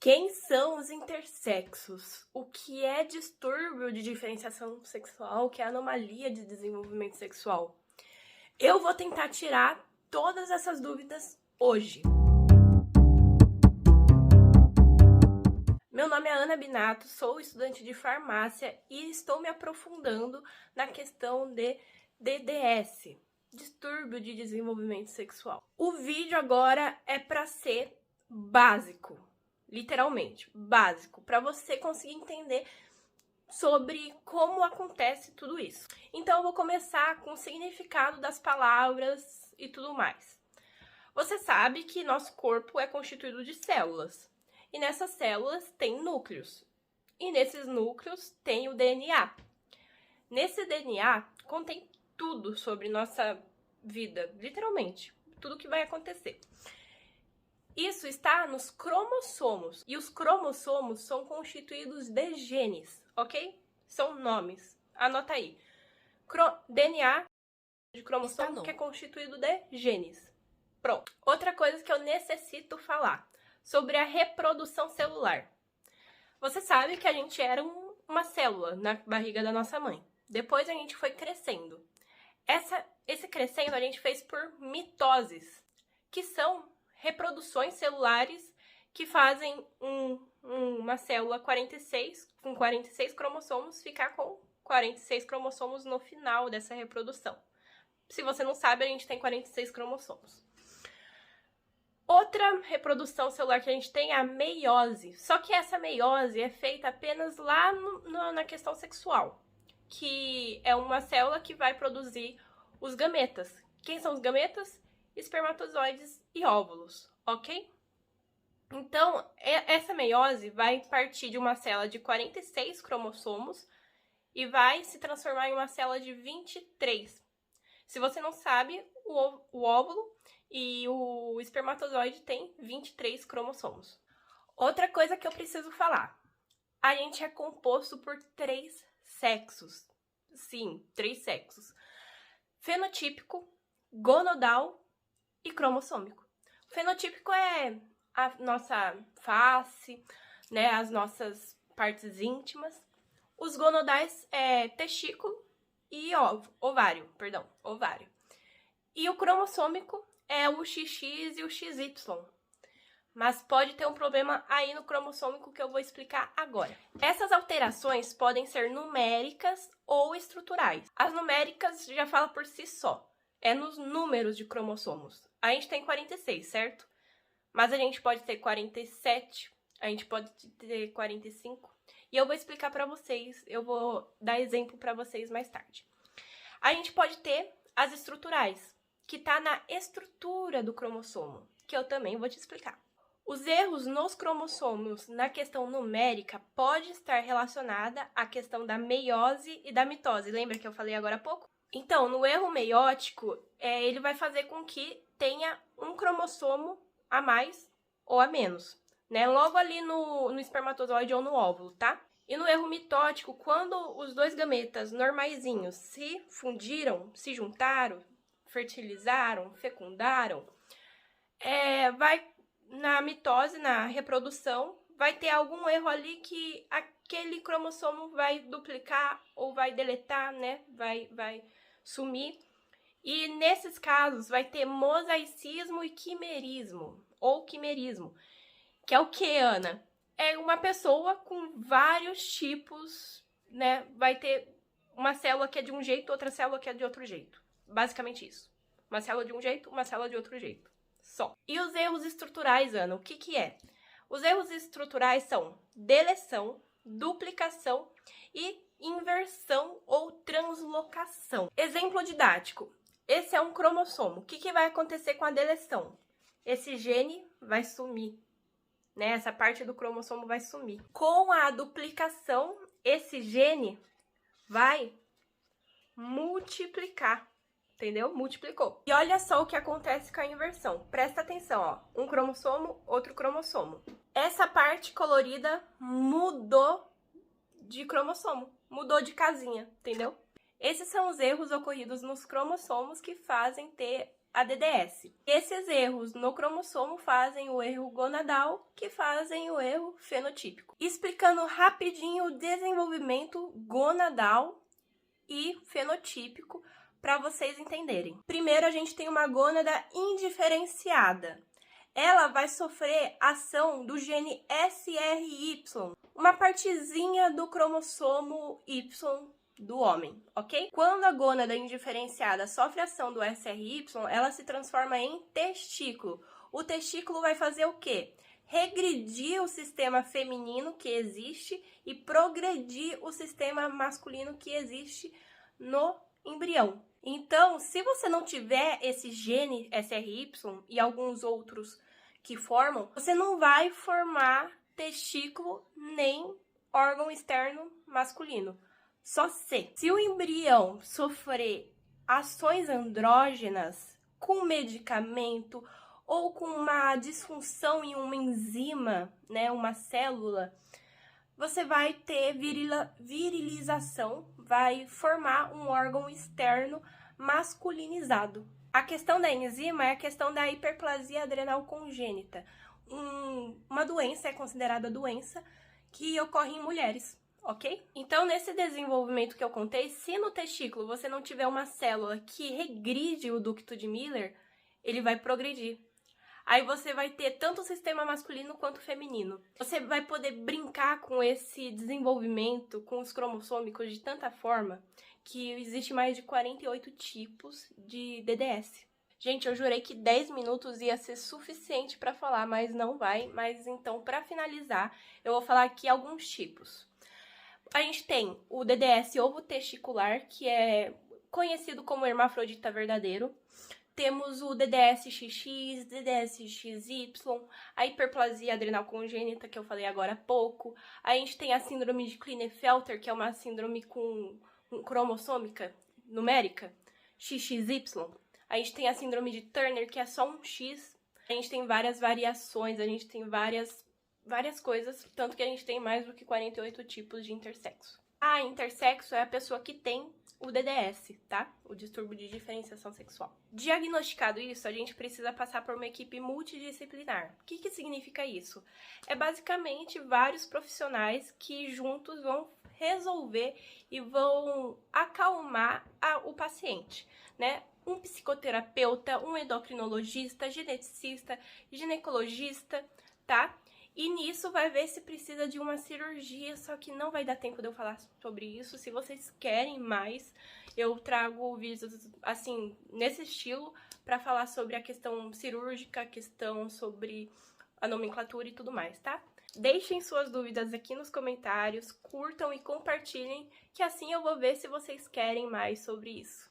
Quem são os intersexos? O que é distúrbio de diferenciação sexual? O que é anomalia de desenvolvimento sexual? Eu vou tentar tirar todas essas dúvidas hoje. Meu nome é Ana Binato, sou estudante de farmácia e estou me aprofundando na questão de DDS, distúrbio de desenvolvimento sexual. O vídeo agora é para ser básico. Literalmente, básico, para você conseguir entender sobre como acontece tudo isso. Então, eu vou começar com o significado das palavras e tudo mais. Você sabe que nosso corpo é constituído de células, e nessas células tem núcleos, e nesses núcleos tem o DNA. Nesse DNA contém tudo sobre nossa vida, literalmente, tudo que vai acontecer. Isso está nos cromossomos, e os cromossomos são constituídos de genes, ok? São nomes, anota aí. DNA de cromossomo que é constituído de genes. Pronto. Outra coisa que eu necessito falar, sobre a reprodução celular. Você sabe que a gente era uma célula na barriga da nossa mãe. Depois a gente foi crescendo. Esse crescendo a gente fez por mitoses, que são reproduções celulares que fazem uma célula 46, com 46 cromossomos, ficar com 46 cromossomos no final dessa reprodução. Se você não sabe, a gente tem 46 cromossomos. Outra reprodução celular que a gente tem é a meiose. Só que essa meiose é feita apenas lá na questão sexual, que é uma célula que vai produzir os gametas. Quem são os gametas? Espermatozoides e óvulos, ok? Então, essa meiose vai partir de uma célula de 46 cromossomos e vai se transformar em uma célula de 23. Se você não sabe, o óvulo e o espermatozoide tem 23 cromossomos. Outra coisa que eu preciso falar. A gente é composto por 3 sexos. Sim, 3 sexos. Fenotípico, gonodal e cromossômico. O fenotípico é a nossa face, né, as nossas partes íntimas. Os gonodais é testículo e ovário. E o cromossômico é o XX e o XY. Mas pode ter um problema aí no cromossômico que eu vou explicar agora. Essas alterações podem ser numéricas ou estruturais. As numéricas já fala por si só. É nos números de cromossomos. A gente tem 46, certo? Mas a gente pode ter 47, a gente pode ter 45. E eu vou explicar pra vocês, eu vou dar exemplo pra vocês mais tarde. A gente pode ter as estruturais, que tá na estrutura do cromossomo, que eu também vou te explicar. Os erros nos cromossomos na questão numérica pode estar relacionada à questão da meiose e da mitose. Lembra que eu falei agora há pouco? Então, no erro meiótico, ele vai fazer com que tenha um cromossomo a mais ou a menos, né? Logo ali no espermatozoide ou no óvulo, tá? E no erro mitótico, quando os dois gametas normaizinhos se fundiram, se juntaram, fertilizaram, fecundaram, vai na mitose, na reprodução, vai ter algum erro ali que aquele cromossomo vai duplicar ou vai deletar, né? Vai sumir. E nesses casos vai ter mosaicismo e quimerismo, ou quimerismo, que é o que, Ana? É uma pessoa com vários tipos, né? Vai ter uma célula que é de um jeito, outra célula que é de outro jeito. Basicamente isso. Uma célula de um jeito, uma célula de outro jeito. Só. E os erros estruturais, Ana, o que é? Os erros estruturais são deleção, duplicação e inversão ou translocação. Exemplo didático. Esse é um cromossomo. O que vai acontecer com a deleção? Esse gene vai sumir, né? Essa parte do cromossomo vai sumir. Com a duplicação, esse gene vai multiplicar, entendeu? Multiplicou. E olha só o que acontece com a inversão. Presta atenção, ó. Um cromossomo, outro cromossomo. Essa parte colorida mudou de cromossomo, mudou de casinha, entendeu? Esses são os erros ocorridos nos cromossomos que fazem ter a DDS. Esses erros no cromossomo fazem o erro gonadal, que fazem o erro fenotípico. Explicando rapidinho o desenvolvimento gonadal e fenotípico para vocês entenderem. Primeiro, a gente tem uma gônada indiferenciada. Ela vai sofrer ação do gene SRY, uma partezinha do cromossomo Y do homem, ok? Quando a gônada indiferenciada sofre ação do SRY, ela se transforma em testículo. O testículo vai fazer o quê? Regredir o sistema feminino que existe e progredir o sistema masculino que existe no embrião. Então, se você não tiver esse gene SRY e alguns outros que formam, você não vai formar testículo nem órgão externo masculino. Só se o embrião sofrer ações andrógenas com medicamento ou com uma disfunção em uma enzima, né, uma célula, você vai ter virilização, vai formar um órgão externo masculinizado. A questão da enzima é a questão da hiperplasia adrenal congênita. Uma doença é considerada doença que ocorre em mulheres, ok? Então, nesse desenvolvimento que eu contei, se no testículo você não tiver uma célula que regride o ducto de Miller, ele vai progredir. Aí você vai ter tanto o sistema masculino quanto feminino. Você vai poder brincar com esse desenvolvimento, com os cromossômicos de tanta forma que existe mais de 48 tipos de DDS. Gente, eu jurei que 10 minutos ia ser suficiente para falar, mas não vai. Mas então, para finalizar, eu vou falar aqui alguns tipos. A gente tem o DDS ovo-testicular, que é conhecido como hermafrodita verdadeiro. Temos o DDS-XX, DDS-XY, a hiperplasia adrenal congênita, que eu falei agora há pouco. A gente tem a síndrome de Klinefelter, que é uma síndrome com cromossômica numérica, XXY. A gente tem a síndrome de Turner, que é só um X. A gente tem várias variações, a gente tem várias coisas, tanto que a gente tem mais do que 48 tipos de intersexo. A intersexo é a pessoa que tem o DDS, tá? O distúrbio de diferenciação sexual. Diagnosticado isso, a gente precisa passar por uma equipe multidisciplinar. O que significa isso? É basicamente vários profissionais que juntos vão resolver e vão acalmar o paciente, né? Um psicoterapeuta, um endocrinologista, geneticista, ginecologista, tá? E nisso vai ver se precisa de uma cirurgia, só que não vai dar tempo de eu falar sobre isso. Se vocês querem mais, eu trago vídeos, assim, nesse estilo, para falar sobre a questão cirúrgica, a questão sobre a nomenclatura e tudo mais, tá? Deixem suas dúvidas aqui nos comentários, curtam e compartilhem, que assim eu vou ver se vocês querem mais sobre isso.